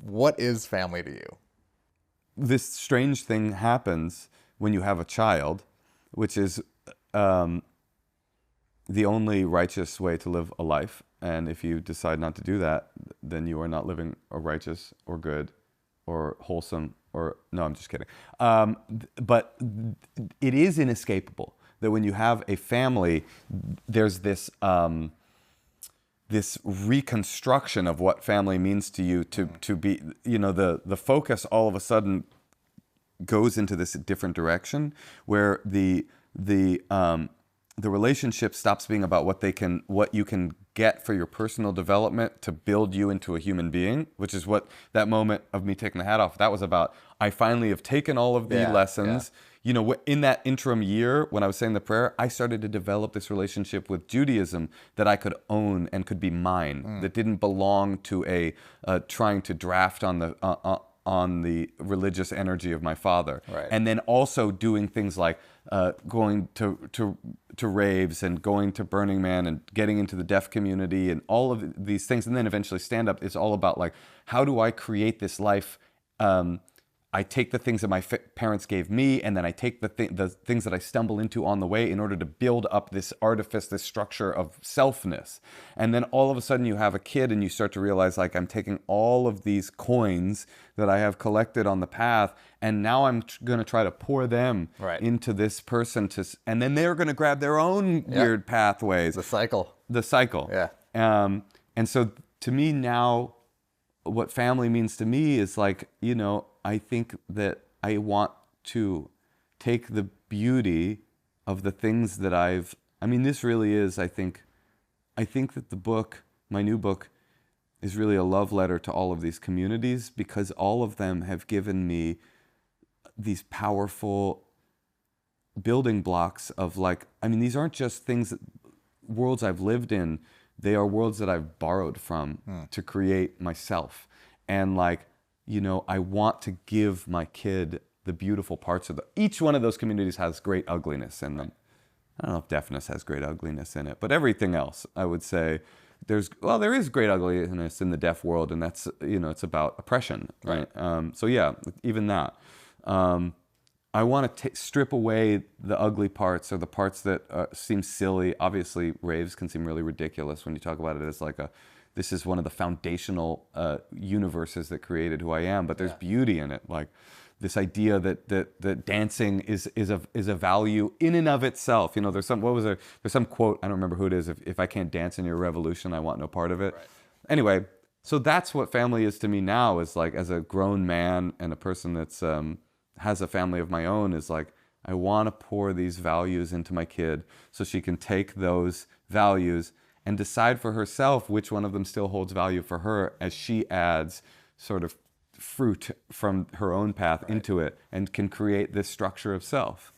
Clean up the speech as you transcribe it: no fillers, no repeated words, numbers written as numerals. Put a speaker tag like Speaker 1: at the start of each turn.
Speaker 1: What is family to you?
Speaker 2: This strange thing happens when you have a child, which is the only righteous way to live a life. And if you decide not to do that, then you are not living a righteous or good or wholesome or, no, I'm just kidding. But it is inescapable that when you have a family, there's this this reconstruction of what family means to you to be, the focus all of a sudden goes into this different direction where the relationship stops being about what you can get for your personal development to build you into a human being, which is what that moment of me taking the hat off, that was about. I finally have taken all of the lessons. In that interim year when I was saying the prayer, I started to develop this relationship with Judaism that I could own and could be mine, that didn't belong to a trying to draft on the religious energy of my father.
Speaker 1: Right.
Speaker 2: And then also doing things like going to raves and going to Burning Man and getting into the deaf community and all of these things. And then eventually stand-up is all about, like, how do I create this life? I take the things that my parents gave me, and then I take the things that I stumble into on the way in order to build up this artifice, this structure of selfness. And then all of a sudden you have a kid and you start to realize, like, I'm taking all of these coins that I have collected on the path, and now I'm going to try to pour them into this person, and then they're going to grab their own weird pathways.
Speaker 1: The cycle.
Speaker 2: Yeah. And so to me now, what family means to me is, like, I think that I want to take the beauty of the things that this really is, I think that the book, my new book, is really a love letter to all of these communities, because all of them have given me these powerful building blocks of, like, these aren't just worlds I've lived in, they are worlds that I've borrowed from to create myself. And, like, I want to give my kid the beautiful parts of each one of those communities has great ugliness in them. I don't know if deafness has great ugliness in it, but everything else, I would say, there is great ugliness in the deaf world, and that's, it's about oppression, right? So yeah, even that. I want to strip away the ugly parts, or the parts that seem silly. Obviously, raves can seem really ridiculous when you talk about it as like this is one of the foundational universes that created who I am, but there's beauty in it. Like this idea that dancing is a value in and of itself. There's some quote, I don't remember who it is. If I can't dance in your revolution, I want no part of it. Right. Anyway, so that's what family is to me now, is like, as a grown man and a person that's has a family of my own, is like, I want to pour these values into my kid so she can take those values and decide for herself which one of them still holds value for her, as she adds sort of fruit from her own path into it and can create this structure of self.